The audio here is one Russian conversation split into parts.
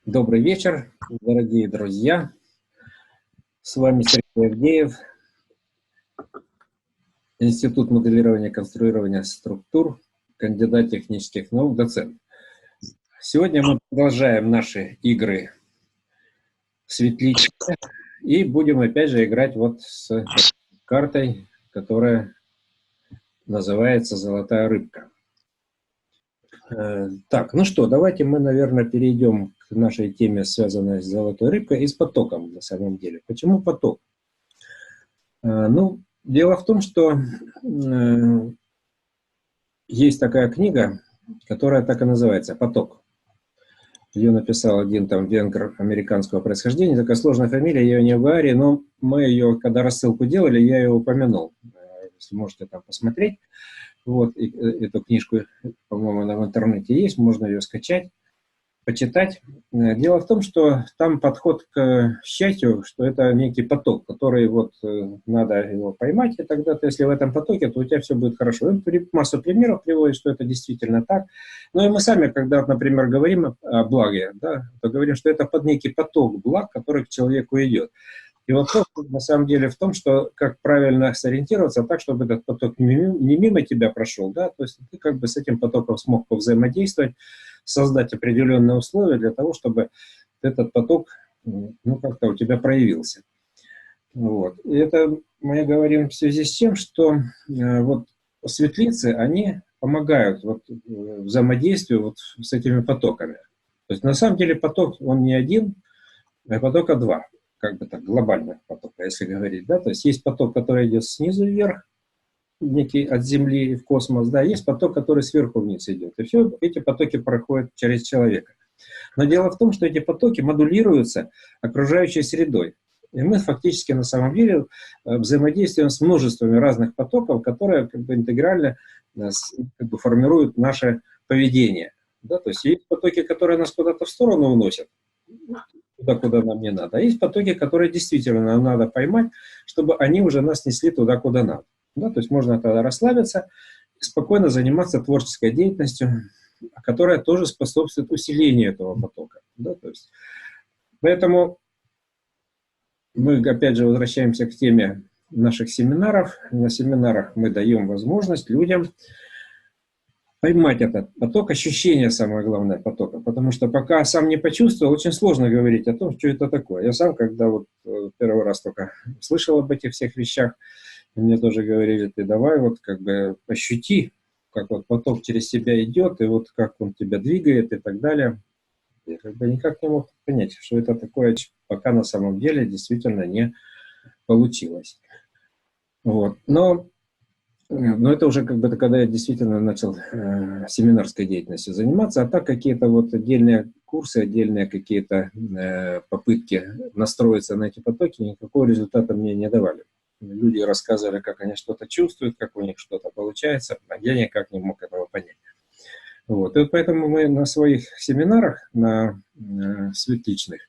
Добрый вечер, дорогие друзья. С вами Сергей Авдеев, Институт моделирования и конструирования структур, кандидат технических наук, доцент. Сегодня мы продолжаем наши игры светличные и будем опять же играть вот с картой, которая называется «Золотая рыбка». Так, ну что, давайте мы, наверное, перейдем к нашей теме, связанной с золотой рыбкой и с потоком на самом деле. Почему поток? Ну, дело в том, что есть такая книга, которая так и называется «Поток». Ее написал один там венгр американского происхождения, такая сложная фамилия, я ее не говорю, но мы ее, когда рассылку делали, я ее упомянул. Если можете там посмотреть. Вот, эту книжку, по-моему, она в интернете есть, можно ее скачать, почитать. Дело в том, что там подход к счастью, что это некий поток, который вот надо его поймать, и тогда ты, если в этом потоке, то у тебя все будет хорошо. Он массу примеров приводит, что это действительно так. Но и мы сами, когда, например, говорим о благе, да, то говорим, что это под некий поток благ, который к человеку идет. И вопрос на самом деле в том, что как правильно сориентироваться так, чтобы этот поток не мимо тебя прошел, да, то есть ты как бы с этим потоком смог повзаимодействовать, создать определенные условия для того, чтобы этот поток, ну, как-то у тебя проявился. Вот. И это мы говорим в связи с тем, что вот светлицы, они помогают вот, взаимодействию вот с этими потоками. То есть на самом деле поток, он не один, а потока два, как бы так, глобальных потока, если говорить, да, то есть поток, который идет снизу вверх, некий от Земли в космос, да, есть поток, который сверху вниз идет, и все эти потоки проходят через человека. Но дело в том, что эти потоки модулируются окружающей средой, и мы фактически на самом деле взаимодействуем с множеством разных потоков, которые как бы интегрально как бы формируют наше поведение, да, то есть потоки, которые нас куда-то в сторону уносят, туда, куда нам не надо. А есть потоки, которые действительно нам надо поймать, чтобы они уже нас несли туда, куда надо. Да? То есть можно тогда расслабиться и спокойно заниматься творческой деятельностью, которая тоже способствует усилению этого потока. Да? То есть, поэтому мы опять же возвращаемся к теме наших семинаров. На семинарах мы даем возможность людям поймать этот поток, ощущение самое главное потока, потому что пока сам не почувствовал, очень сложно говорить о том, что это такое. Я сам, когда вот первый раз только слышал об этих всех вещах, мне тоже говорили, ты давай вот как бы ощути, как вот поток через тебя идет, и вот как он тебя двигает и так далее. Я как бы никак не мог понять, что это такое, пока на самом деле действительно не получилось. Вот. Но это уже как бы когда я действительно начал семинарской деятельностью заниматься, а так какие-то вот отдельные курсы, отдельные какие-то попытки настроиться на эти потоки никакого результата мне не давали. Люди рассказывали, как они что-то чувствуют, как у них что-то получается, а я никак не мог этого понять. Вот. И вот поэтому мы на своих семинарах, на светличных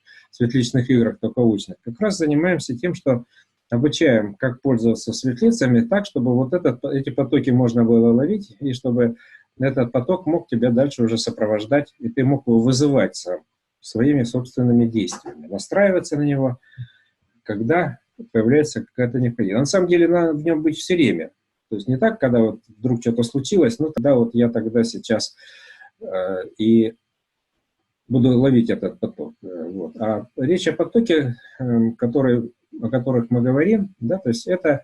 играх, только научных, как раз занимаемся тем, что обучаем, как пользоваться светлицами так, чтобы вот эти потоки можно было ловить, и чтобы этот поток мог тебя дальше уже сопровождать, и ты мог его вызывать сам своими собственными действиями, настраиваться на него, когда появляется какая-то необходимость. На самом деле надо в нем быть все время. То есть не так, когда вот вдруг что-то случилось, ну тогда вот я тогда сейчас и буду ловить этот поток. Вот. А речь о потоке, о которых мы говорим, да, то есть это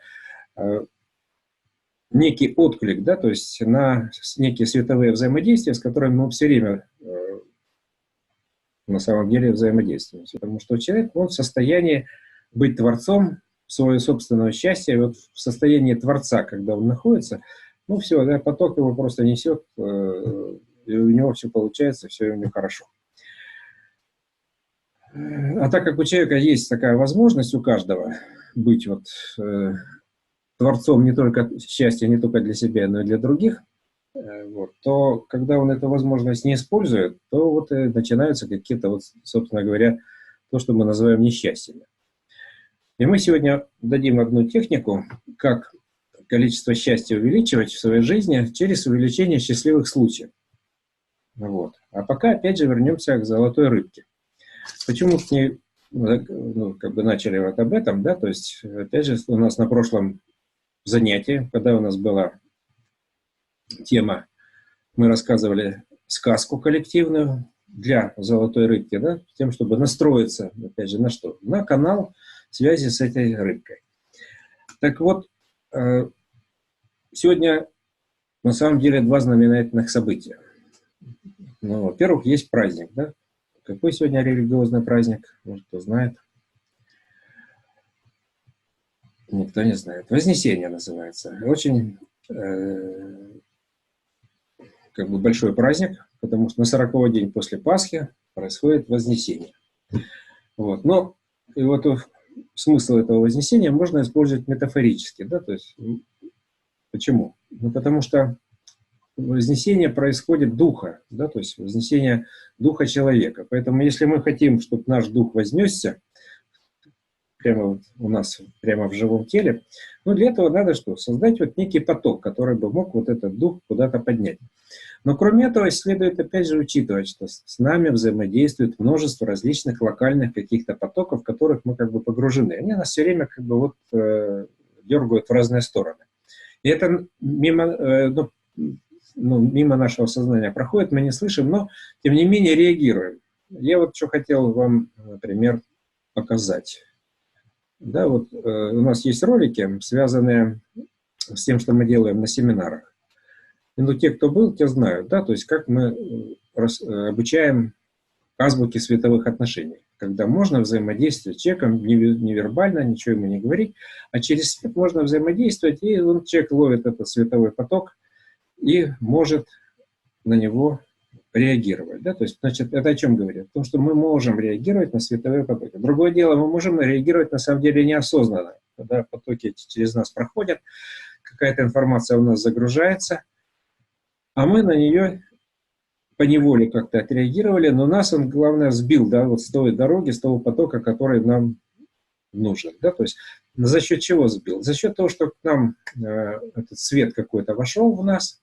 некий отклик, да, то есть на некие световые взаимодействия, с которыми мы все время на самом деле взаимодействуем. Потому что человек, он в состоянии быть творцом своего собственного счастья, и вот в состоянии творца, когда он находится, ну все, да, поток его просто несет, и у него все получается, все у него хорошо. А так как у человека есть такая возможность у каждого быть вот творцом не только счастья, не только для себя, но и для других, вот, то когда он эту возможность не использует, то вот начинаются какие-то, вот, собственно говоря, то, что мы называем несчастьями. И мы сегодня дадим одну технику, как количество счастья увеличивать в своей жизни через увеличение счастливых случаев. Вот. А пока опять же вернемся к золотой рыбке. Почему к ней, ну, как бы начали вот об этом, да, то есть, опять же, у нас на прошлом занятии, когда у нас была тема, мы рассказывали сказку коллективную для золотой рыбки, да, с тем, чтобы настроиться, опять же, на что? На канал связи с этой рыбкой. Так вот, сегодня на самом деле два знаменательных события. Ну, во-первых, есть праздник, да? Какой сегодня религиозный праздник? Может, кто знает? Никто не знает. Вознесение называется. Очень как бы большой праздник, потому что на 40-й день после Пасхи происходит Вознесение. Вот. Но и вот смысл этого Вознесения можно использовать метафорически. Да? То есть, почему? Ну, потому что Вознесение происходит духа, да? То есть вознесение духа человека. Поэтому если мы хотим, чтобы наш дух вознесся, прямо вот у нас, прямо в живом теле, ну, для этого надо что? Создать вот некий поток, который бы мог вот этот дух куда-то поднять. Но кроме этого следует опять же учитывать, что с нами взаимодействует множество различных локальных каких-то потоков, в которых мы как бы погружены. Они нас все время как бы вот дергают в разные стороны. И это мимо, мимо нашего сознания проходит, мы не слышим, но тем не менее реагируем. Я вот что хотел вам, например, показать. Да, вот у нас есть ролики, связанные с тем, что мы делаем на семинарах. Ну, те, кто был, те знают, да, то есть как мы обучаем азбуке световых отношений, когда можно взаимодействовать с человеком невербально, ничего ему не говорить, а через свет можно взаимодействовать, и человек ловит этот световой поток и может на него реагировать. Да? То есть, значит, это о чем говорит? О том, что мы можем реагировать на световые потоки. Другое дело, мы можем реагировать на самом деле неосознанно. Когда потоки через нас проходят, какая-то информация у нас загружается, а мы на нее поневоле как-то отреагировали, но нас он, главное, сбил, да, вот с той дороги, с того потока, который нам нужен. Да? То есть за счет чего сбил? За счет того, что к нам этот свет какой-то вошел в нас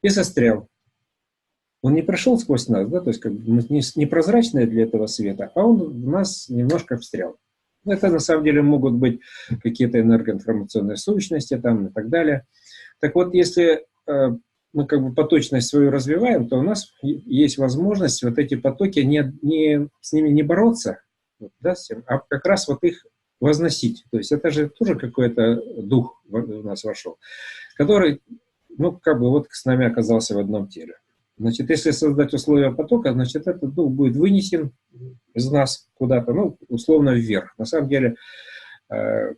и застрял. Он не прошел сквозь нас, да, то есть как бы не прозрачное для этого света, а он в нас немножко встрял. Это на самом деле могут быть какие-то энергоинформационные сущности там и так далее. Так вот, если мы как бы поточность свою развиваем, то у нас есть возможность вот эти потоки с ними не бороться, да, а как раз вот их возносить. То есть это же тоже какой-то дух в нас вошел, который, ну, как бы вот с нами оказался в одном теле. Значит, если создать условия потока, значит, этот дух будет вынесен из нас куда-то, ну, условно вверх. На самом деле, там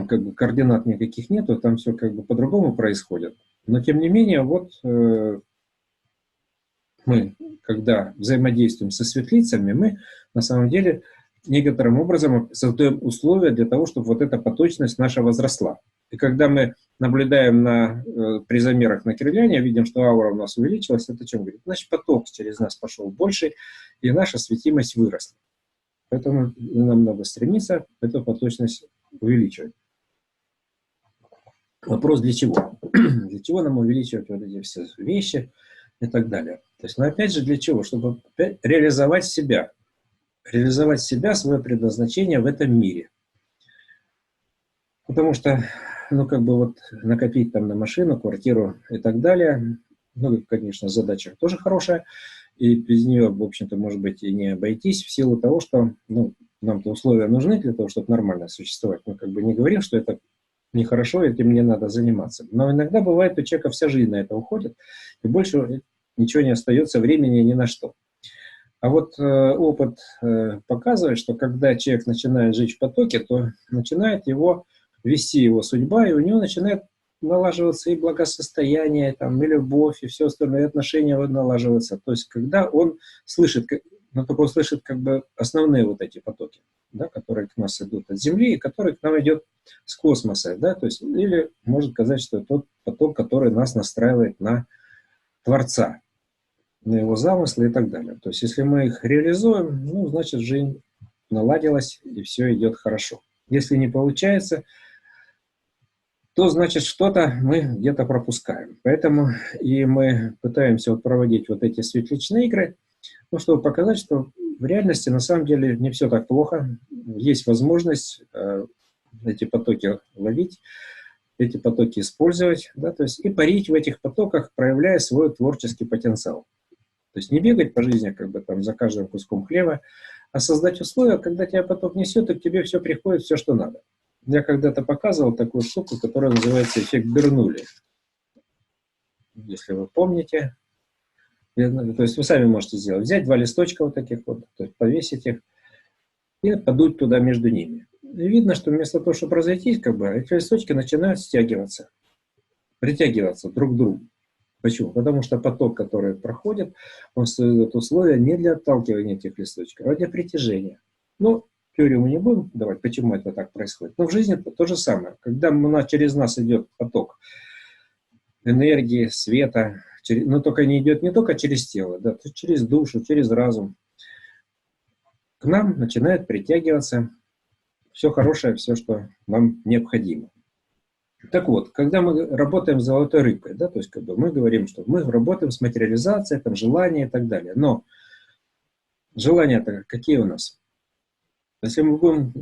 как бы координат никаких нету, там все как бы по-другому происходит. Но, тем не менее, вот мы, когда взаимодействуем со светлицами, мы на самом деле некоторым образом создаем условия для того, чтобы вот эта поточность наша возросла. И когда мы наблюдаем при замерах на Кириллиане, видим, что аура у нас увеличилась, это о чем говорит? Значит, поток через нас пошел больше, и наша светимость выросла. Поэтому нам надо стремиться эту поточность увеличивать. Вопрос для чего? Для чего нам увеличивать вот эти все вещи и так далее? То есть, но опять же, для чего? Чтобы реализовать себя. Реализовать себя, свое предназначение в этом мире. Потому что, ну, как бы вот накопить там на машину, квартиру и так далее, ну, конечно, задача тоже хорошая, и без нее, в общем-то, может быть, и не обойтись в силу того, что, ну, нам-то условия нужны для того, чтобы нормально существовать. Мы как бы не говорим, что это нехорошо, этим не надо заниматься. Но иногда бывает, у человека вся жизнь на это уходит, и больше ничего не остается, времени ни на что. А вот опыт показывает, что когда человек начинает жить в потоке, то начинает вести его судьба, и у него начинает налаживаться и благосостояние, там, и любовь, и все остальное, и отношения налаживаются. То есть когда он слышит, но только он слышит как бы основные вот эти потоки, да, которые к нас идут от Земли, и которые к нам идет с космоса. Да, то есть, или может сказать, что тот поток, который нас настраивает на Творца, на его замыслы и так далее. То есть, если мы их реализуем, ну, значит, жизнь наладилась, и все идет хорошо. Если не получается, то, значит, что-то мы где-то пропускаем. Поэтому и мы пытаемся проводить вот эти светлячные игры, ну, чтобы показать, что в реальности на самом деле не все так плохо. Есть возможность эти потоки ловить, эти потоки использовать, да, то есть и парить в этих потоках, проявляя свой творческий потенциал. То есть не бегать по жизни как бы там за каждым куском хлеба, а создать условия, когда тебя поток несет, и к тебе все приходит, все, что надо. Я когда-то показывал такую штуку, которая называется эффект Бернулли. Если вы помните. То есть вы сами можете сделать. Взять два листочка вот таких вот, то есть повесить их и подуть туда между ними. И видно, что вместо того, чтобы разойтись, как бы, эти листочки начинают стягиваться, притягиваться друг к другу. Почему? Потому что поток, который проходит, он создает условия не для отталкивания этих листочков, а для притяжения. Ну, теорию мы не будем давать, почему это так происходит. Но в жизни это то же самое. Когда через нас идет поток энергии, света, но только не идет не только через тело, да, через душу, через разум. К нам начинает притягиваться все хорошее, все, что нам необходимо. Так вот, когда мы работаем с золотой рыбкой, да, то есть как бы мы говорим, что мы работаем с материализацией, там, желания и так далее. Но желания-то какие у нас? Если мы будем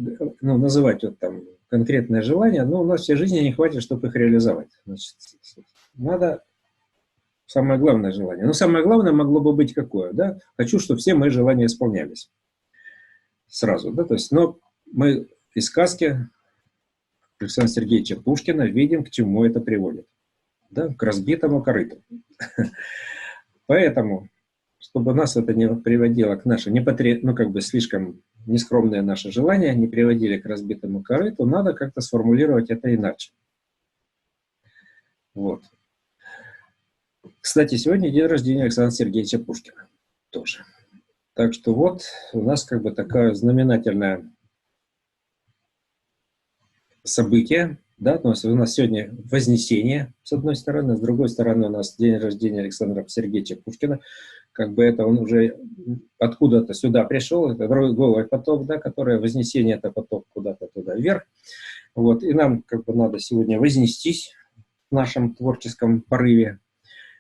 называть вот там конкретное желание, но у нас всей жизни не хватит, чтобы их реализовать. Значит, надо самое главное желание. Но самое главное могло бы быть какое, да? Хочу, чтобы все мои желания исполнялись. Сразу, да? То есть, но мы из сказки Александра Сергеевича Пушкина видим, к чему это приводит. Да? К разбитому корыту. Поэтому, чтобы нас это не приводило к нашей, слишком нескромные наши желания, не приводили к разбитому корыту, надо как-то сформулировать это иначе. Вот. Кстати, сегодня день рождения Александра Сергеевича Пушкина. Тоже. Так что вот у нас как бы такое знаменательное событие. Да? У нас сегодня Вознесение, с одной стороны, с другой стороны у нас день рождения Александра Сергеевича Пушкина. Как бы это он уже откуда-то сюда пришел, это другой поток, да, который Вознесение, это поток куда-то туда вверх. Вот. И нам как бы надо сегодня вознестись в нашем творческом порыве,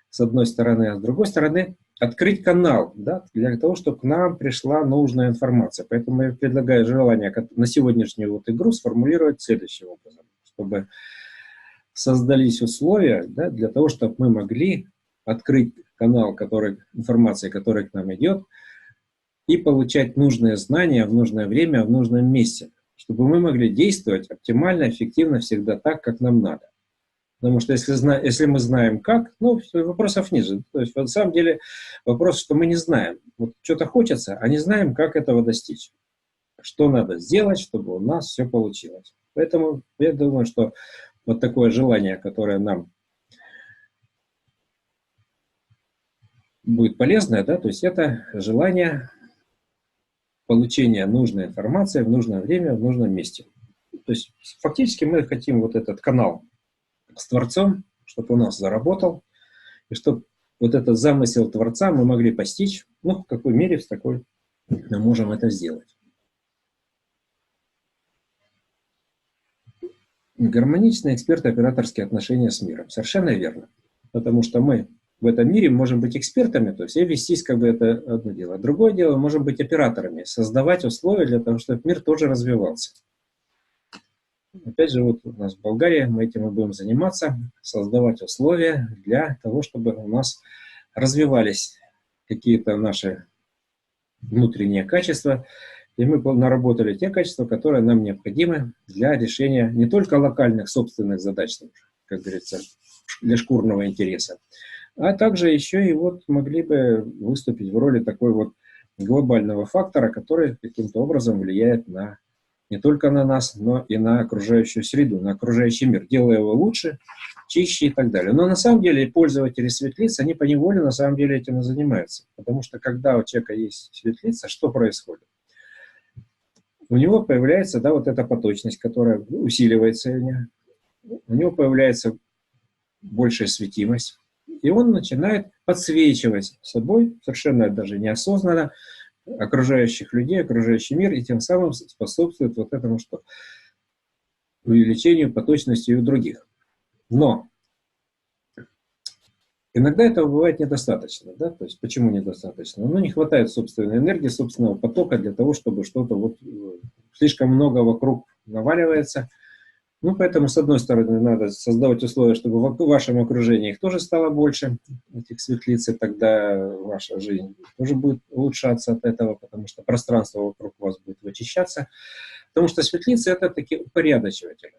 с одной стороны, а с другой стороны открыть канал, да, для того, чтобы к нам пришла нужная информация. Поэтому я предлагаю желание на сегодняшнюю вот игру сформулировать следующим образом, чтобы создались условия, да, для того, чтобы мы могли открыть канал информации, которая к нам идет, и получать нужные знания в нужное время, в нужном месте, чтобы мы могли действовать оптимально, эффективно, всегда так, как нам надо. Потому что если мы знаем как, вопросов ниже. То есть, на самом деле, вопрос, что мы не знаем. Вот что-то хочется, а не знаем, как этого достичь. Что надо сделать, чтобы у нас все получилось. Поэтому я думаю, что вот такое желание, которое нам будет полезное, да, то есть это желание получения нужной информации в нужное время, в нужном месте. То есть фактически мы хотим вот этот канал с Творцом, чтобы у нас заработал, и чтобы вот этот замысел Творца мы могли постичь, в какой мере, в такой мы можем это сделать. Гармоничные эксперт-операторские отношения с миром. Совершенно верно. Потому что мы в этом мире можем быть экспертами, то есть и вестись это одно дело. Другое дело, можем быть операторами, создавать условия для того, чтобы мир тоже развивался. Опять же, вот у нас в Болгарии мы этим и будем заниматься, создавать условия для того, чтобы у нас развивались какие-то наши внутренние качества, и мы наработали те качества, которые нам необходимы для решения не только локальных собственных задач, как говорится, для шкурного интереса, а также еще и могли бы выступить в роли такой глобального фактора, который каким-то образом влияет не только на нас, но и на окружающую среду, на окружающий мир, делая его лучше, чище и так далее. Но на самом деле пользователи светлиц, они поневоле на самом деле этим и занимаются. Потому что когда у человека есть светлица, что происходит? У него появляется эта поточность, которая усиливается, у него появляется большая светимость, и он начинает подсвечивать собой, совершенно даже неосознанно, окружающих людей, окружающий мир, и тем самым способствует этому, что увеличению поточности у других. Но Иногда этого бывает недостаточно, да, то есть почему недостаточно? Ну, не хватает собственной энергии, собственного потока для того, чтобы что-то вот слишком много вокруг наваливается. Ну, поэтому, с одной стороны, надо создавать условия, чтобы в вашем окружении их тоже стало больше, этих светлиц, и тогда ваша жизнь тоже будет улучшаться от этого, потому что пространство вокруг вас будет вычищаться. Потому что светлицы — это такие упорядочиватели.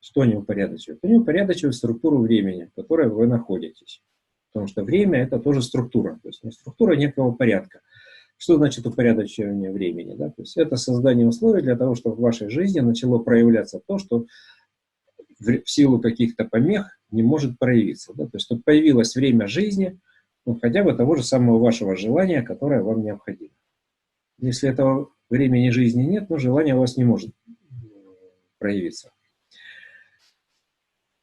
Что они упорядочивают? Они упорядочивают структуру времени, в которой вы находитесь. Потому что время — это тоже структура, то есть структура некого порядка. Что значит упорядочивание времени? Да? То есть это создание условий для того, чтобы в вашей жизни начало проявляться то, что в силу каких-то помех не может проявиться. Да? То есть чтобы появилось время жизни, ну, хотя бы того же самого вашего желания, которое вам необходимо. Если этого времени жизни нет, ну, желание у вас не может проявиться.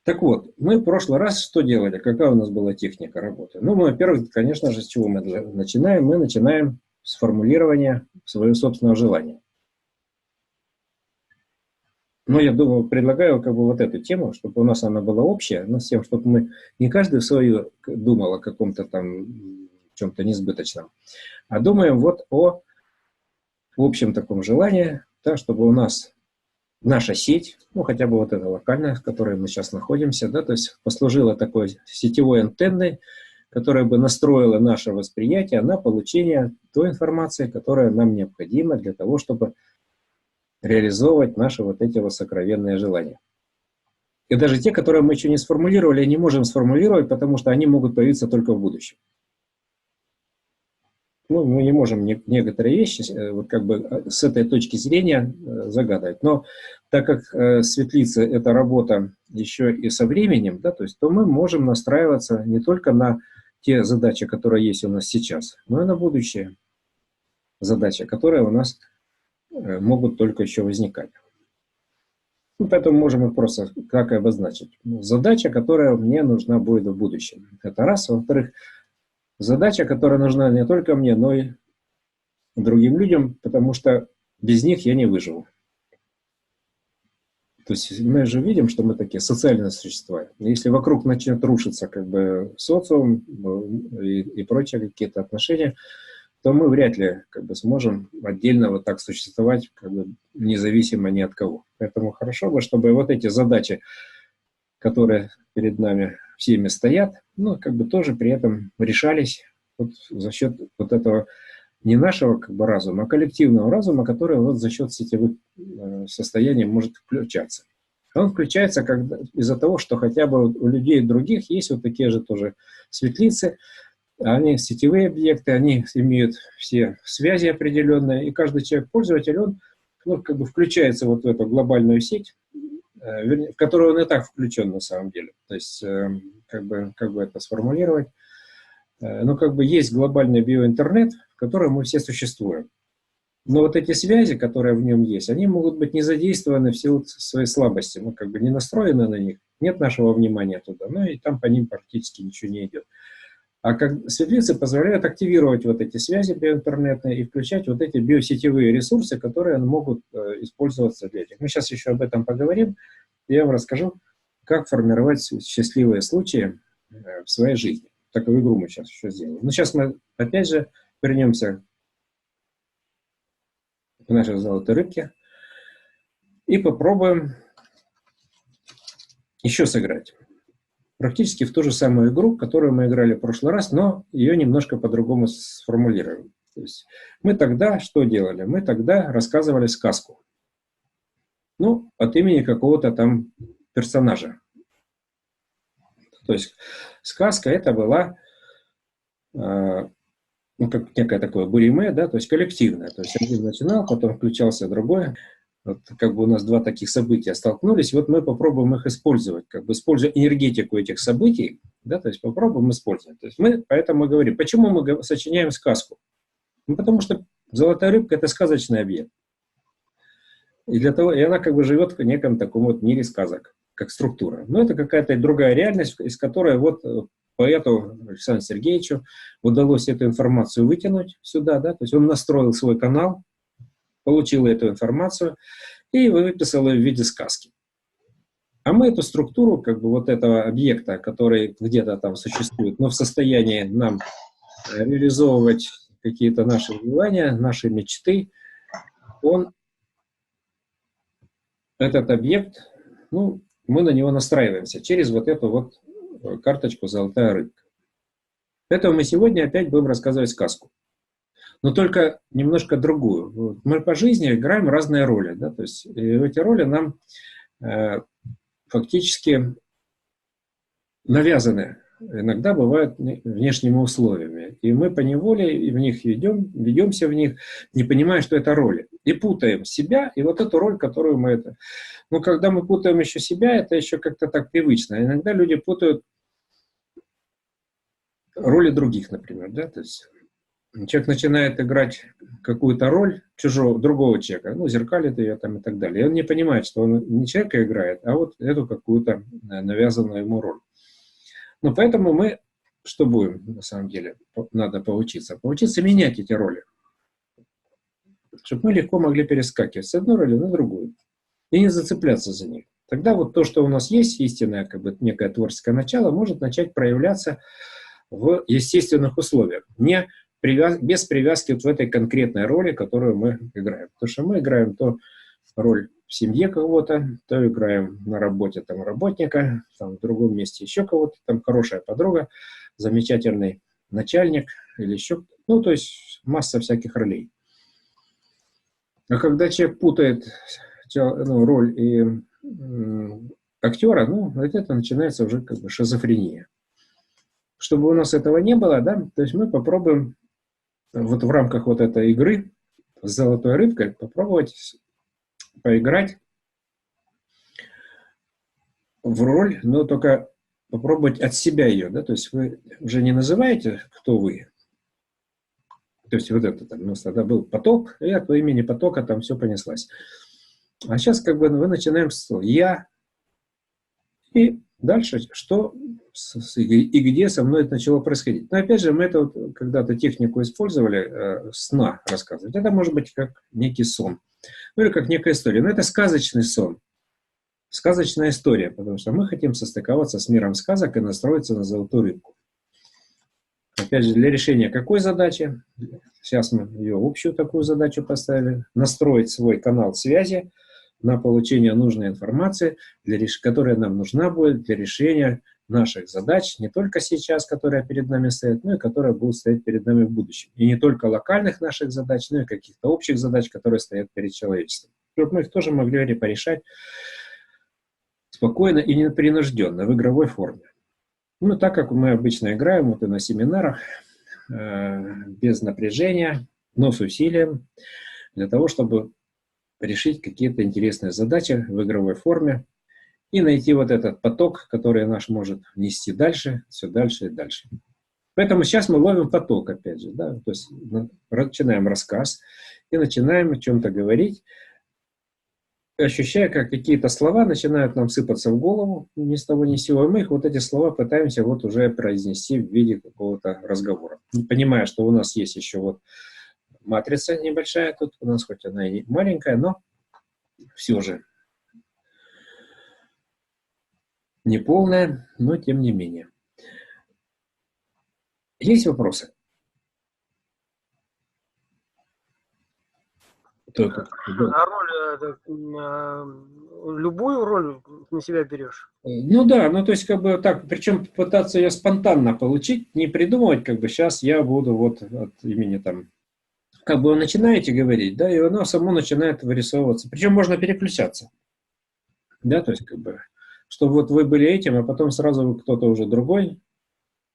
Так вот, мы в прошлый раз что делали? Какая у нас была техника работы? Ну, мы, во-первых, конечно же, с чего мы начинаем? Мы начинаем с формулирования своего собственного желания. Но я думаю, предлагаю как бы вот эту тему, чтобы у нас она была общая, но с тем, чтобы мы не каждый в свою думал о каком-то там чем-то несбыточном, а думаем вот о общем таком желании, да, чтобы у нас наша сеть, ну хотя бы вот эта локальная, в которой мы сейчас находимся, да, то есть послужила такой сетевой антенной, которая бы настроила наше восприятие на получение той информации, которая нам необходима для того, чтобы реализовывать наши вот эти вот сокровенные желания. И даже те, которые мы еще не сформулировали, не можем сформулировать, потому что они могут появиться только в будущем. Ну, мы не можем некоторые вещи вот как бы с этой точки зрения загадывать. Но так как светлица — это работа еще и со временем, да, то есть, то мы можем настраиваться не только на те задачи, которые есть у нас сейчас, но и на будущие задачи, которые у нас могут только еще возникать. Ну, поэтому можем их просто как и обозначить. Задача, которая мне нужна будет в будущем. Это раз. Во-вторых, задача, которая нужна не только мне, но и другим людям, потому что без них я не выживу. То есть мы же видим, что мы такие социальные существа. Если вокруг начнет рушиться как бы социум и прочие какие-то отношения, то мы вряд ли как бы сможем отдельно вот так существовать, как бы независимо ни от кого. Поэтому хорошо бы, чтобы вот эти задачи, которые перед нами всеми стоят, ну, как бы тоже при этом решались вот за счет вот этого не нашего как бы разума, а коллективного разума, который вот за счет сетевых состояний может включаться. Он включается из-за того, что хотя бы у людей других есть вот такие же тоже светлицы, они сетевые объекты, они имеют все связи определенные, и каждый человек-пользователь, он ну, как бы включается вот в эту глобальную сеть, в которую он и так включен на самом деле. То есть, как бы это сформулировать, ну, как бы есть глобальный биоинтернет, в котором мы все существуем. Но вот эти связи, которые в нем есть, они могут быть не задействованы в силу своей слабости. Мы как бы не настроены на них, нет нашего внимания туда, ну и там по ним практически ничего не идет. А как светлицы позволяют активировать вот эти связи биоинтернетные и включать вот эти биосетевые ресурсы, которые могут использоваться для этих. Мы сейчас еще об этом поговорим, и я вам расскажу, как формировать счастливые случаи в своей жизни. Такую игру мы сейчас еще сделаем. Но сейчас мы опять же вернемся к нашей золотой рыбке и попробуем еще сыграть. Практически в ту же самую игру, которую мы играли в прошлый раз, но ее немножко по-другому сформулируем. То есть мы тогда что делали? Мы тогда рассказывали сказку. Ну, от имени какого-то там персонажа. То есть сказка это была ну, как некое такое буриме, да, то есть коллективное. То есть один начинал, потом включался другой. Вот как бы у нас два таких события столкнулись, вот мы попробуем их использовать, как бы используя энергетику этих событий, да, то есть попробуем использовать. То есть мы поэтому говорим, почему мы сочиняем сказку? Ну, потому что золотая рыбка — это сказочный объект. И она как бы живет в неком таком вот мире сказок, как структура. Но это какая-то другая реальность, из которой вот поэту Александру Сергеевичу удалось эту информацию вытянуть сюда, да, то есть он настроил свой канал, получил эту информацию и выписал ее в виде сказки. А мы эту структуру, как бы вот этого объекта, который где-то там существует, но в состоянии нам реализовывать какие-то наши желания, наши мечты, он, этот объект, ну, мы на него настраиваемся через вот эту вот карточку «Золотая рыбка». Поэтому мы сегодня опять будем рассказывать сказку. Но только немножко другую. Вот мы по жизни играем разные роли. Да? То есть эти роли нам фактически навязаны. Иногда бывают внешними условиями. И мы поневоле в них ведемся в них, не понимая, что это роли. И путаем себя и вот эту роль, которую мы это... Но когда мы путаем еще себя, это еще как-то так привычно. Иногда люди путают роли других, например. Да? То есть человек начинает играть какую-то роль другого человека, ну, зеркалит ее там и так далее. И он не понимает, что он не человека играет, а вот эту какую-то навязанную ему роль. Но поэтому мы что будем, на самом деле, надо поучиться? Поучиться менять эти роли. Чтобы мы легко могли перескакивать с одной роли на другую. И не зацепляться за них. Тогда вот то, что у нас есть, истинное, как бы некое творческое начало, может начать проявляться в естественных условиях. Без привязки вот в этой конкретной роли, которую мы играем. Потому что мы играем то роль в семье кого-то, то играем на работе там работника, там в другом месте еще кого-то, там хорошая подруга, замечательный начальник или еще, ну, то есть масса всяких ролей. А когда человек путает роль и актера, ну, это начинается уже как бы шизофрения. Чтобы у нас этого не было, да, то есть мы попробуем вот в рамках вот этой игры с золотой рыбкой попробовать поиграть в роль, но только попробовать от себя ее, да, то есть вы уже не называете, кто вы, то есть вот это там, у нас тогда был поток, и от имени потока там все понеслась. А сейчас как бы мы начинаем с «я», и дальше что и где со мной это начало происходить. Но опять же, мы это вот когда-то технику использовали, сна рассказывать. Это может быть как некий сон, ну или как некая история. Но это сказочный сон, сказочная история, потому что мы хотим состыковаться с миром сказок и настроиться на золотую рыбку. Опять же, для решения какой задачи? Сейчас мы ее общую такую задачу поставили. Настроить свой канал связи на получение нужной информации, которая нам нужна будет для решения наших задач, не только сейчас, которые перед нами стоят, но и которые будут стоять перед нами в будущем. И не только локальных наших задач, но и каких-то общих задач, которые стоят перед человечеством. Чтобы мы их тоже могли порешать спокойно и непринужденно, в игровой форме. Ну, так как мы обычно играем вот и на семинарах, без напряжения, но с усилием, для того, чтобы решить какие-то интересные задачи в игровой форме и найти вот этот поток, который наш может нести дальше, все дальше и дальше. Поэтому сейчас мы ловим поток, опять же, да, то есть начинаем рассказ и начинаем о чем-то говорить, ощущая, как какие-то слова начинают нам сыпаться в голову ни с того ни с сего, и мы их, вот эти слова, пытаемся вот уже произнести в виде какого-то разговора. Понимая, что у нас есть еще вот матрица небольшая тут, у нас хоть она и маленькая, но все же не полная, но тем не менее. Есть вопросы? А роль, любую роль на себя берешь? Ну да, ну то есть как бы так, причем пытаться ее спонтанно получить, не придумывать, как бы сейчас я буду вот от имени там, как бы вы начинаете говорить, да, и оно само начинает вырисовываться. Причем можно переключаться, да, то есть как бы, чтобы вот вы были этим, а потом сразу вы кто-то уже другой,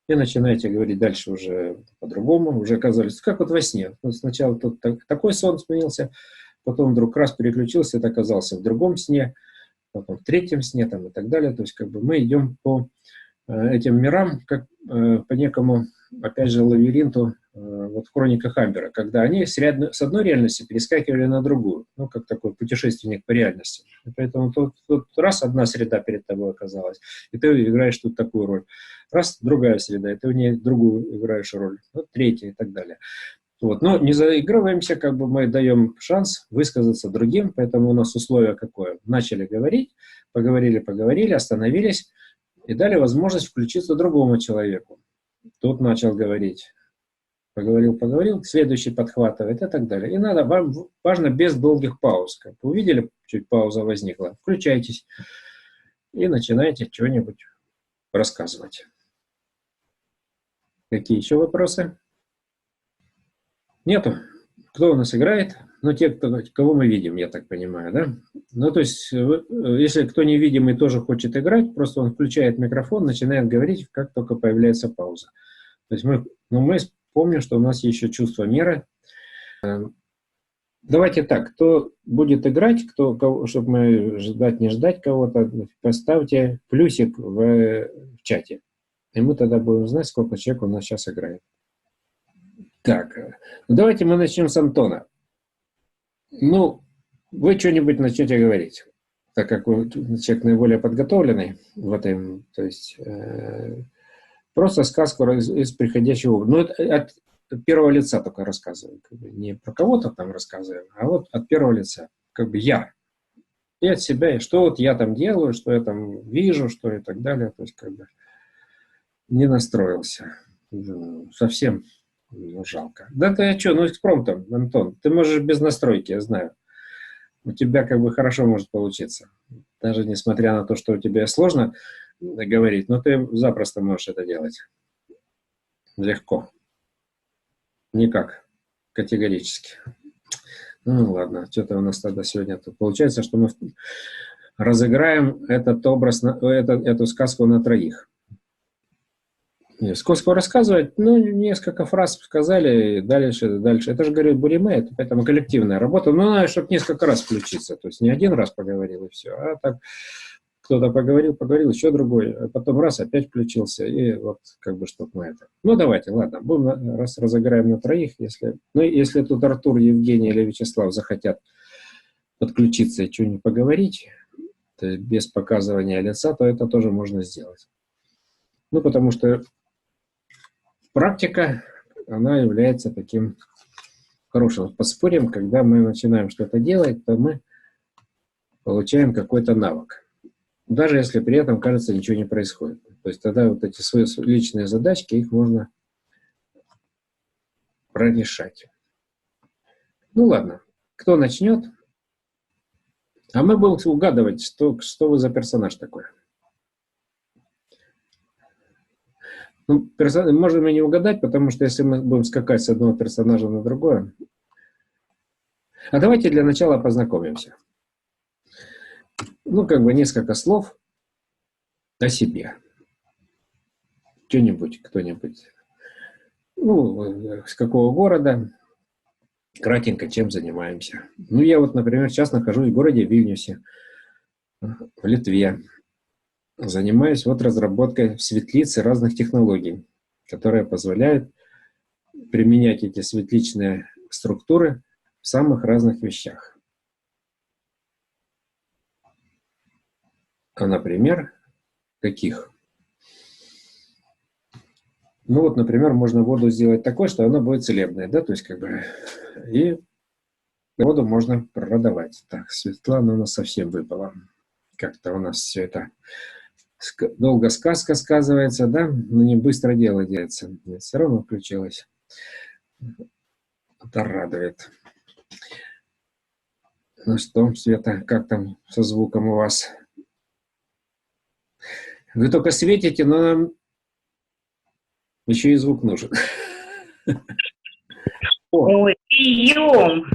и начинаете говорить дальше уже по-другому, уже оказались, как вот во сне. Вот сначала тут такой сон сменился, потом вдруг раз переключился, это оказался в другом сне, потом в третьем сне там, и так далее. То есть как бы мы идем по этим мирам, как по некому, опять же, лабиринту вот в хрониках Амбера, когда они с одной реальности перескакивали на другую, ну, как такой путешественник по реальности. И поэтому тут раз одна среда перед тобой оказалась, и ты играешь тут такую роль. Раз другая среда, и ты в ней другую играешь роль, вот третья и так далее. Вот. Но не заигрываемся, как бы мы даем шанс высказаться другим, поэтому у нас условие какое? Начали говорить, поговорили, остановились и дали возможность включиться другому человеку. Тут начал говорить, поговорил, следующий подхватывает и так далее. И надо, вам важно без долгих пауз. Как вы увидели, чуть пауза возникла, включайтесь и начинайте что-нибудь рассказывать. Какие еще вопросы? Нету? Кто у нас играет? Ну, те, кого мы видим, я так понимаю, да? Ну, то есть, если кто невидимый тоже хочет играть, просто он включает микрофон, начинает говорить, как только появляется пауза. То есть мы помним, что у нас есть еще чувство меры. Давайте так, кто будет играть, чтобы мы не ждать кого-то, поставьте плюсик в чате. И мы тогда будем знать, сколько человек у нас сейчас играет. Так, давайте мы начнем с Антона. Ну, вы что-нибудь начнете говорить, так как вы человек наиболее подготовленный в этом, то есть просто сказку из приходящего. Ну, от первого лица только рассказываю, как бы не про кого-то там рассказываю, а вот от первого лица, как бы я. И от себя, и что вот я там делаю, что я там вижу, что и так далее, то есть как бы не настроился. Совсем жалко. Да ты что, ну экспромтом, Антон, ты можешь без настройки, я знаю. У тебя как бы хорошо может получиться. Даже несмотря на то, что у тебя сложно говорить, но ты запросто можешь это делать. Легко. Никак. Категорически. Ну ладно, что-то у нас тогда сегодня тут получается, что мы разыграем этот образ, эту сказку на троих. Сколько рассказывать, ну, несколько фраз сказали, дальше. Это же, говорю, Буриме, поэтому коллективная работа. Но надо, чтобы несколько раз включиться. То есть не один раз поговорил и все, а так кто-то поговорил, еще другой, а потом раз опять включился, и вот как бы что-то на это. Ну, давайте, ладно, будем раз разыграем на троих, если тут Артур, Евгений или Вячеслав захотят подключиться и что-нибудь поговорить, то есть без показывания лица, то это тоже можно сделать. Ну, потому что практика, она является таким хорошим подспорьем. Когда мы начинаем что-то делать, то мы получаем какой-то навык. Даже если при этом, кажется, ничего не происходит. То есть тогда вот эти свои личные задачки, их можно прорешать. Ну ладно, кто начнет? А мы будем угадывать, что вы за персонаж такой. Ну, можем и не угадать, потому что если мы будем скакать с одного персонажа на другое. А давайте для начала познакомимся. Ну, как бы несколько слов о себе. Кто-нибудь. Ну, с какого города, кратенько, чем занимаемся. Ну, я вот, например, сейчас нахожусь в городе Вильнюсе, в Литве. Занимаюсь вот разработкой в светлице разных технологий, которые позволяют применять эти светличные структуры в самых разных вещах. А, например, каких? Ну вот, например, можно воду сделать такой, что она будет целебная, да, то есть как бы, и воду можно продавать. Так, Светлана у нас совсем выпала. Как-то у нас все это долго сказка сказывается, да, но не быстро дело делается. Нет, все равно включилось. Это радует. Ну что, Света, как там со звуком у вас? Вы только светите, но нам еще и звук нужен. Ой, прием!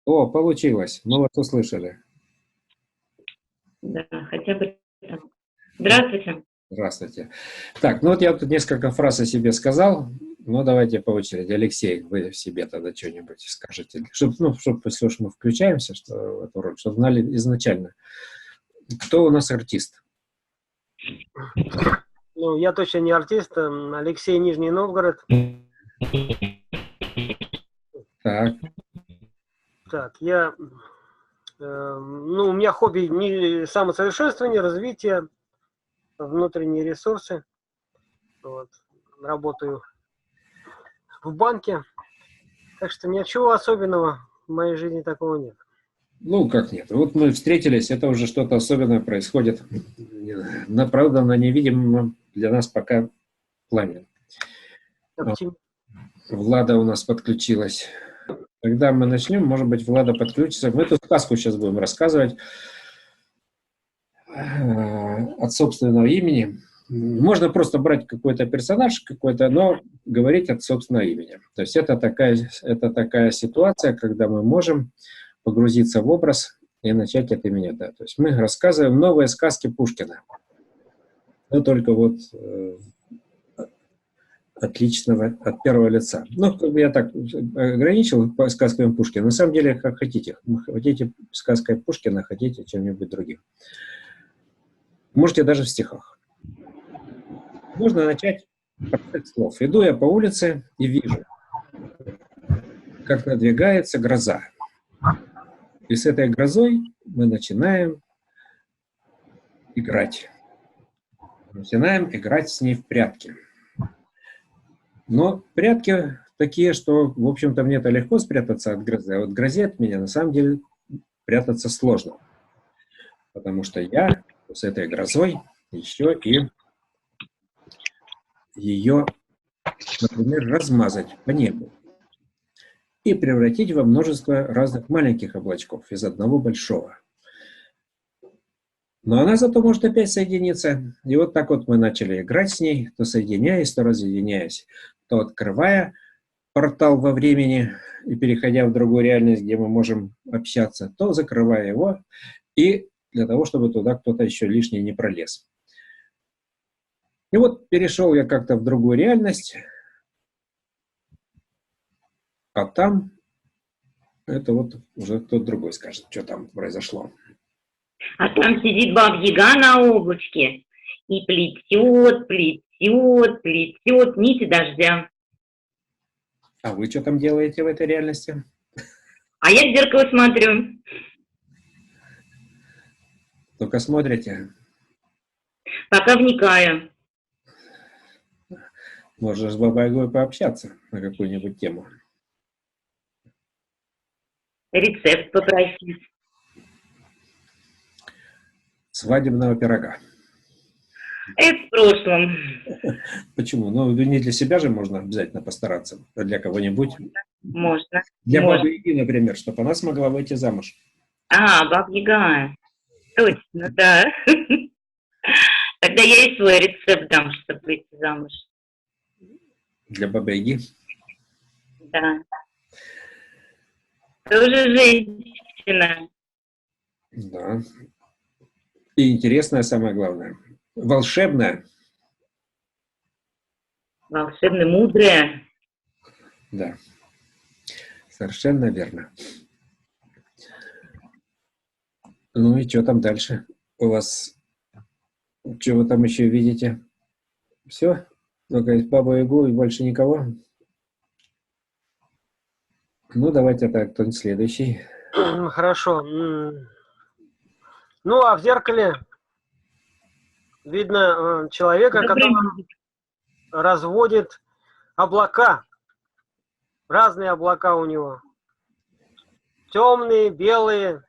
О, получилось. Мы вас услышали. Да, хотя бы там. Здравствуйте. Здравствуйте. Так, ну вот я тут несколько фраз о себе сказал, но давайте по очереди. Алексей, вы себе тогда что-нибудь скажете. Чтобы если уж мы включаемся в эту роль, чтобы знали изначально, кто у нас артист. Ну, я точно не артист. Алексей, Нижний Новгород. Так. Так, у меня хобби самосовершенствование, развитие, внутренние ресурсы. Вот. Работаю в банке. Так что ничего особенного в моей жизни такого нет. Ну, как нет. Вот мы встретились, это уже что-то особенное происходит. Правда, на невидимом для нас пока плане. Влада у нас подключилась. Когда мы начнем, может быть, Влада подключится. Мы эту сказку сейчас будем рассказывать от собственного имени. Можно просто брать какой-то персонаж, какой-то, но говорить от собственного имени. То есть это такая ситуация, когда мы можем погрузиться в образ и начать от имени. Да. То есть мы рассказываем новые сказки Пушкина. Но только вот от личного, от первого лица. Ну, как бы я так ограничил сказками Пушкина. На самом деле, как хотите. Хотите сказкой Пушкина, хотите чем-нибудь другим. Можете даже в стихах. Можно начать с слов. Иду я по улице и вижу, как надвигается гроза. И с этой грозой мы начинаем играть. Начинаем играть с ней в прятки. Но прятки такие, что, в общем-то, мне-то легко спрятаться от грозы, а вот грозе от меня, на самом деле, прятаться сложно. Потому что я с этой грозой еще и ее, например, размазать по небу и превратить во множество разных маленьких облачков из одного большого. Но она зато может опять соединиться. И вот так вот мы начали играть с ней, то соединяясь, то разъединяясь, то открывая портал во времени и переходя в другую реальность, где мы можем общаться, то закрывая его, и для того, чтобы туда кто-то еще лишний не пролез. И вот перешел я как-то в другую реальность, а там это вот уже кто-то другой скажет, что там произошло. А там сидит Баба-Яга на облачке и плетет, плетет, плетет нити дождя. А вы что там делаете в этой реальности? А я в зеркало смотрю. Только смотрите. Пока вникаю. Можно с Бабой-Ягой пообщаться на какую-нибудь тему. Рецепт попросить. Свадебного пирога. Это в прошлом. Почему? Ну, не для себя же можно обязательно постараться, а для кого-нибудь. Можно. Для Можно. Бабы-Яги, например, чтобы она смогла выйти замуж. А, Баба-Яга. Точно, да. Тогда я и свой рецепт дам, чтобы выйти замуж. Для Бабы-Яги? Да. Тоже женщина. Да. И интересная, самое главное. Волшебная. Волшебно мудрая. Да. Совершенно верно. Ну и что там дальше? У вас... Что вы там еще видите? Все? Только есть Бабу-Ягу и больше никого? Ну, давайте так, кто-нибудь следующий. Хорошо. Ну, а в зеркале видно человека, который разводит облака. Разные облака у него. Темные, белые,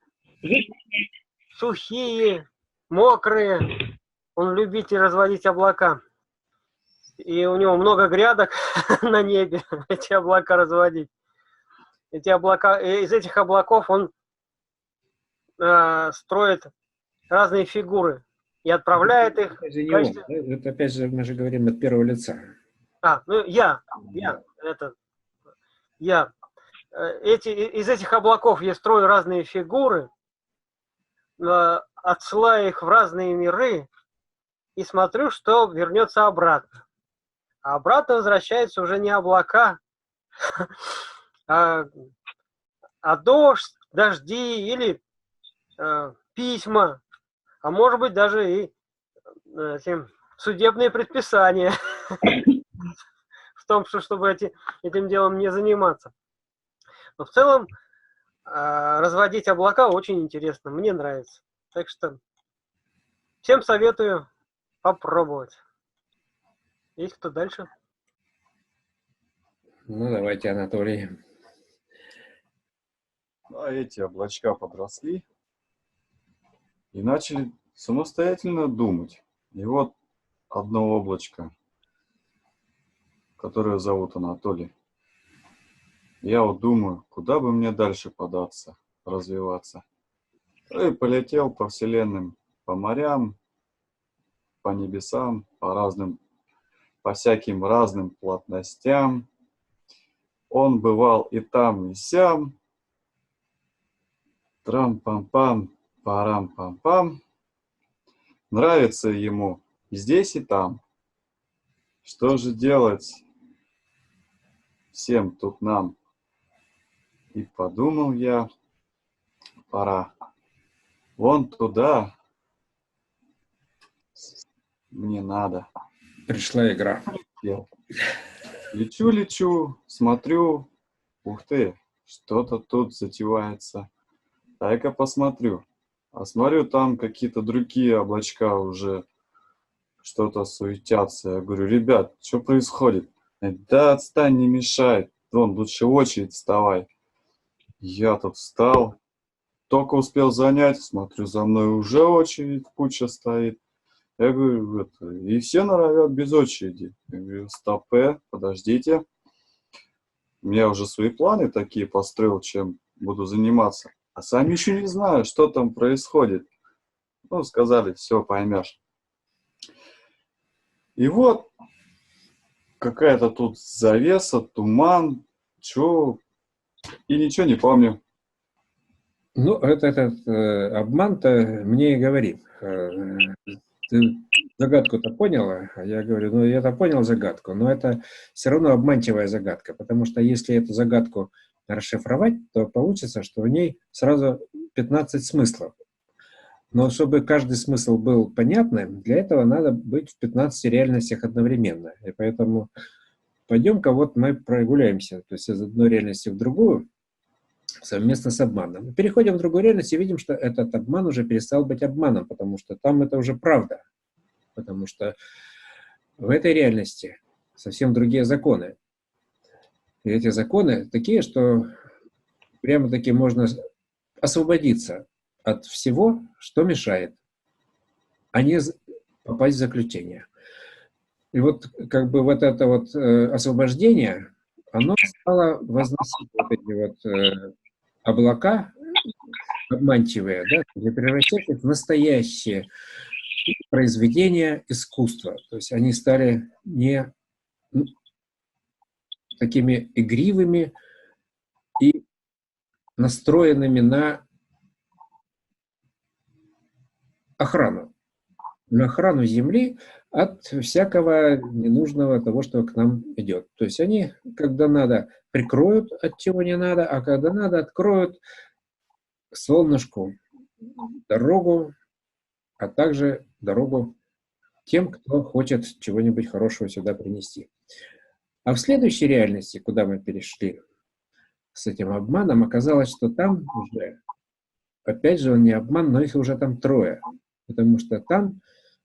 сухие, мокрые. Он любитель разводить облака. И у него много грядок на небе, эти облака разводить. Эти облака, из этих облаков он строит разные фигуры и отправляет их. Это же не он, да? Это опять же мы же говорим от первого лица. Ну я. Из этих облаков я строю разные фигуры, отсылаю их в разные миры и смотрю, что вернется обратно. А обратно возвращаются уже не облака, а дождь, дожди или письма, а может быть даже и судебные предписания в том, чтобы этим делом не заниматься. Но в целом разводить облака очень интересно, мне нравится. Так что всем советую попробовать. Есть кто дальше? Ну, давайте, Анатолий. А эти облачка подросли и начали самостоятельно думать. И вот одно облачко, которое зовут Анатолий. Я вот думаю, куда бы мне дальше податься, развиваться. И полетел по вселенным, по морям, по небесам, по всяким разным плотностям. Он бывал и там, и сям. Трам-пам-пам, парам-пам-пам. Нравится ему и здесь, и там. Что же делать всем тут нам? И подумал я, пора. Вон туда мне надо. Пришла игра. Лечу, смотрю. Ух ты, что-то тут затевается. Дай-ка посмотрю. А смотрю, там какие-то другие облачка уже что-то суетятся. Я говорю, ребят, что происходит? Да отстань, не мешай. Вон, лучше в очередь вставай. Я тут встал, только успел занять, смотрю, за мной уже очередь куча стоит. Я говорю, и все норовят без очереди. Я говорю, стопэ, подождите. Я уже свои планы такие построил, чем буду заниматься. А сами еще не знаю, что там происходит. Ну, сказали, все, поймешь. И вот какая-то тут завеса, туман, и ничего не помню. Ну, этот обман-то мне и говори. Ты загадку-то поняла? А я говорю, ну, я-то понял загадку, но это все равно обманчивая загадка, потому что если эту загадку расшифровать, то получится, что в ней сразу 15 смыслов. Но чтобы каждый смысл был понятным, для этого надо быть в 15 реальностях одновременно. И поэтому пойдем-ка вот мы прогуляемся, то есть из одной реальности в другую, совместно с обманом. Переходим в другую реальность и видим, что этот обман уже перестал быть обманом, потому что там это уже правда. Потому что в этой реальности совсем другие законы. И эти законы такие, что прямо-таки можно освободиться от всего, что мешает, а не попасть в заключение. И вот как бы вот это вот освобождение, оно стало возносить вот эти вот облака обманчивые, да, и превращать их в настоящие произведения искусства. То есть они стали не такими игривыми и настроенными на охрану Земли от всякого ненужного того, что к нам идет. То есть они, когда надо, прикроют, от чего не надо, а когда надо, откроют солнышку дорогу, а также дорогу тем, кто хочет чего-нибудь хорошего сюда принести. А в следующей реальности, куда мы перешли с этим обманом, оказалось, что там уже, опять же, он не обман, но их уже там трое. Потому что там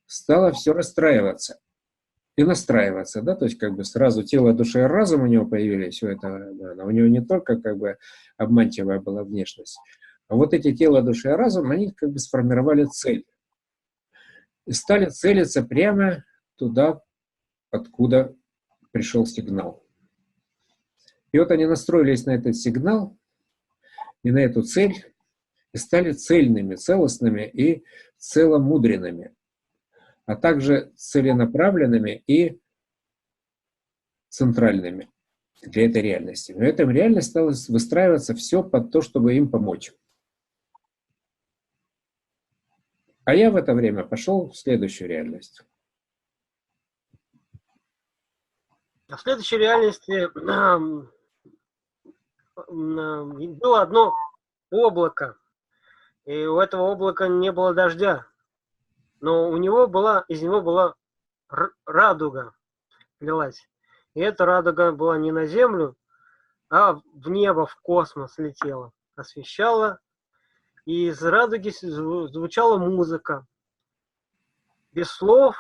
стало все расстраиваться и настраиваться, да, то есть как бы сразу тело, душа и разум у него появились, у него не только как бы обманчивая была внешность, а вот эти тело, душа и разум, они как бы сформировали цель и стали целиться прямо туда, откуда пришел сигнал. И вот они настроились на этот сигнал и на эту цель, и стали цельными, целостными и целомудренными, а также целенаправленными и центральными для этой реальности. Но эта реальность стала выстраиваться все под то, чтобы им помочь. А я в это время пошел в следующую реальность. В следующей реальности было одно облако, и у этого облака не было дождя, но из него была радуга лилась. И эта радуга была не на землю, а в небо, в космос летела, освещала. И из радуги звучала музыка. Без слов,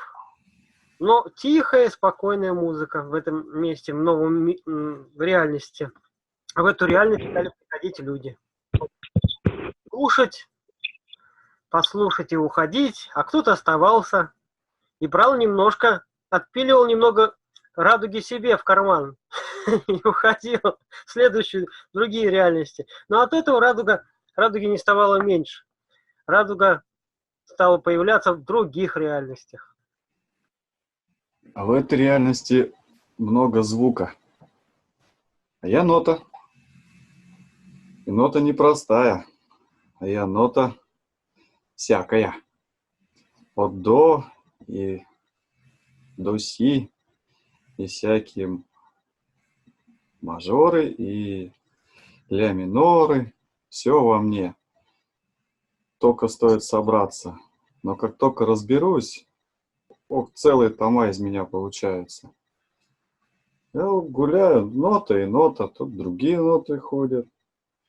но тихая, спокойная музыка в этом месте, в реальности. А в эту реальность стали приходить люди. кушать, послушать и уходить, а кто-то оставался и брал немножко, отпиливал немного радуги себе в карман и уходил в следующие, другие реальности. Но от этого радуги не ставало меньше. Радуга стала появляться в других реальностях. А в этой реальности много звука. А я нота. И нота непростая. А я нота всякая. От до и до си. И всякие мажоры и ля миноры. Все во мне. Только стоит собраться. Но как только разберусь, целые тома из меня получаются. Я вот гуляю, нота и нота, тут другие ноты ходят.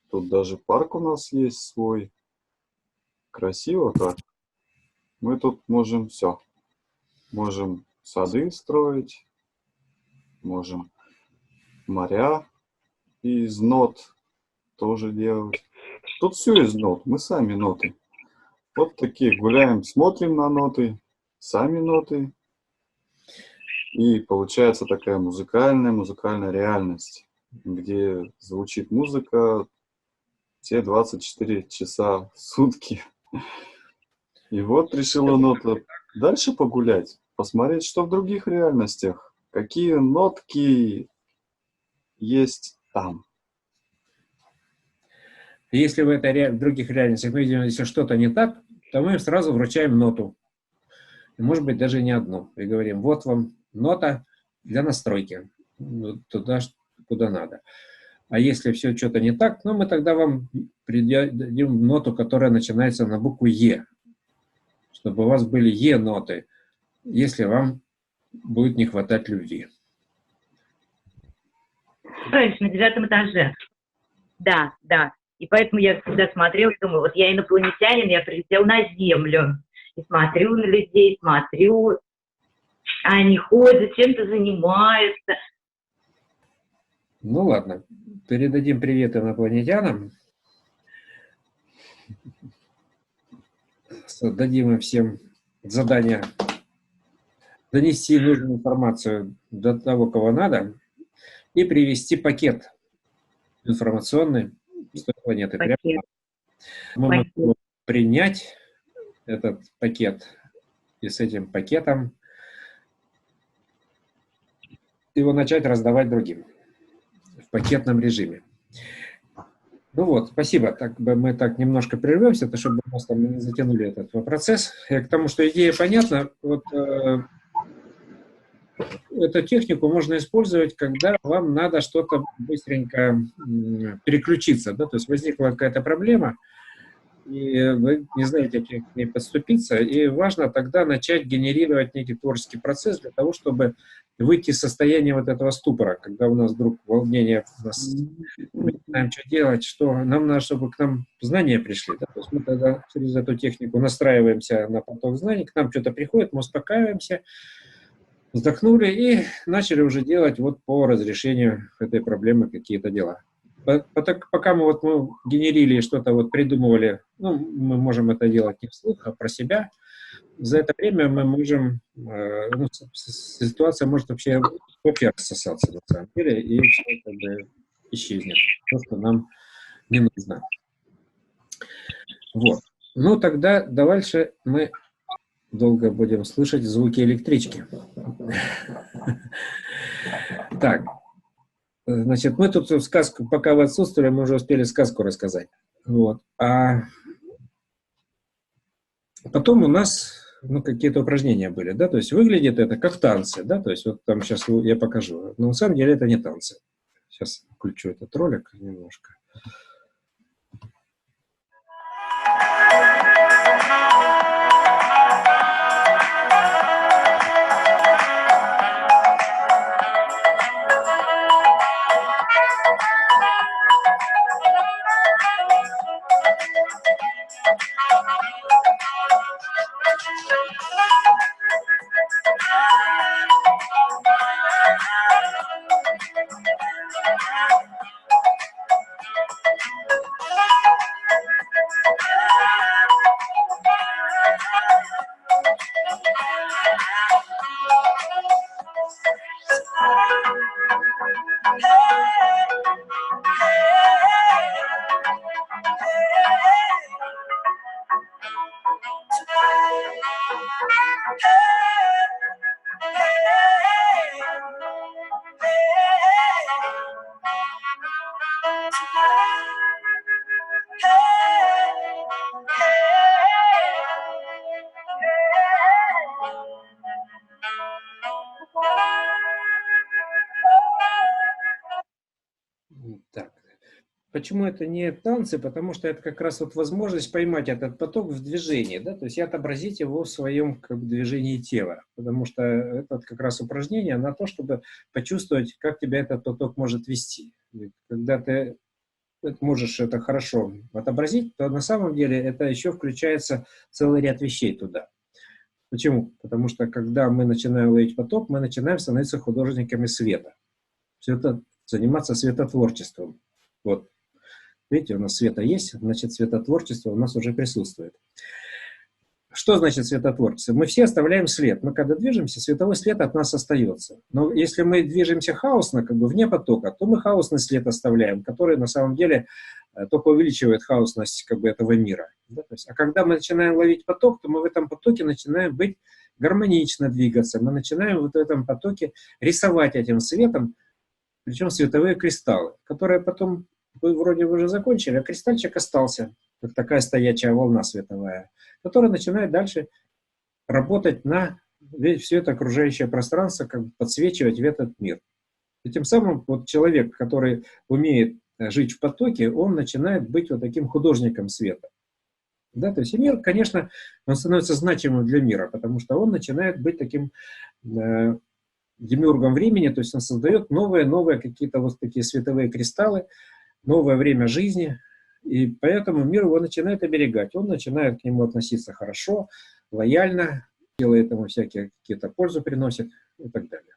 Тут даже парк у нас есть свой. Красиво так. Мы тут можем все. Можем сады строить, можем моря из нот тоже делать. Тут все из нот, мы сами ноты. Вот такие гуляем, смотрим на ноты, сами ноты. И получается такая музыкальная реальность, где звучит музыка все 24 часа в сутки. И вот решила нота дальше погулять, посмотреть, что в других реальностях, какие нотки есть там. Если в других реальностях мы видим, если что-то не так, то мы им сразу вручаем ноту. И, может быть, даже не одну. И говорим, вот вам нота для настройки. Туда, куда надо. А если все что-то не так, мы тогда вам дадим ноту, которая начинается на букву Е. Чтобы у вас были Е-ноты, если вам будет не хватать любви. Правильно, на 9 этаже. Да, да. И поэтому я всегда смотрела, думаю, вот я инопланетянин, я прилетел на Землю. И смотрю на людей, смотрю, они ходят, чем-то занимаются. Ну ладно, передадим привет инопланетянам. Дадим им всем задание донести нужную информацию до того, кого надо, и привести пакет информационный с той планеты. Пакет. Мы можем принять этот пакет и с этим пакетом его начать раздавать другим в пакетном режиме. Ну вот, спасибо. Так, мы так немножко прервемся, чтобы у нас там не затянули этот процесс. К тому, что идея понятна. Вот, эту технику можно использовать, когда вам надо что-то быстренько переключиться. Да? То есть возникла какая-то проблема, и вы не знаете, как к ней подступиться, и важно тогда начать генерировать некий творческий процесс для того, чтобы выйти из состояния вот этого ступора, когда у нас вдруг волнение, мы не знаем, что делать, что нам надо, чтобы к нам знания пришли. Да? То есть мы тогда через эту технику настраиваемся на поток знаний, к нам что-то приходит, мы успокаиваемся, вздохнули и начали уже делать вот по разрешению этой проблемы какие-то дела. Пока мы генерили что-то, придумывали, мы можем это делать не вслух, а про себя. За это время мы можем, ситуация может вообще рассосаться на самом деле, и все как бы исчезнет, то, что нам не нужно. Вот. Ну, тогда дальше мы долго будем слышать звуки электрички. Так. Значит, мы тут сказку, пока вы отсутствовали, мы уже успели сказку рассказать. Вот. А потом у нас какие-то упражнения были, да, то есть выглядит это как танцы, да, то есть вот там сейчас я покажу. Но на самом деле это не танцы. Сейчас включу этот ролик немножко. Почему это не танцы? Потому что это как раз вот возможность поймать этот поток в движении, да, то есть и отобразить его в своем как бы, движении тела. Потому что это как раз упражнение на то, чтобы почувствовать, как тебя этот поток может вести. И когда ты можешь это хорошо отобразить, то на самом деле это еще включается целый ряд вещей туда. Почему? Потому что когда мы начинаем ловить поток, мы начинаем становиться художниками света. Все это заниматься светотворчеством. Вот. Видите, у нас света есть, значит, светотворчество у нас уже присутствует. Что значит светотворчество? Мы все оставляем след. Мы когда движемся, световой след от нас остается. Но если мы движемся хаосно, как бы вне потока, то мы хаосный след оставляем, который на самом деле только увеличивает хаосность как бы, этого мира. Да? То есть, а когда мы начинаем ловить поток, то мы в этом потоке начинаем быть гармонично двигаться. Мы начинаем вот в этом потоке рисовать этим светом, причем световые кристаллы, которые потом вы вроде уже закончили, а кристальчик остался, как такая стоячая волна световая, которая начинает дальше работать на все это окружающее пространство, как бы подсвечивать в этот мир. И тем самым вот человек, который умеет жить в потоке, он начинает быть вот таким художником света. Да, то есть и мир, конечно, он становится значимым для мира, потому что он начинает быть таким демиургом времени, то есть он создает новые какие-то вот такие световые кристаллы, новое время жизни, и поэтому мир его начинает оберегать, он начинает к нему относиться хорошо, лояльно, делает ему всякие какие-то пользу приносит и так далее.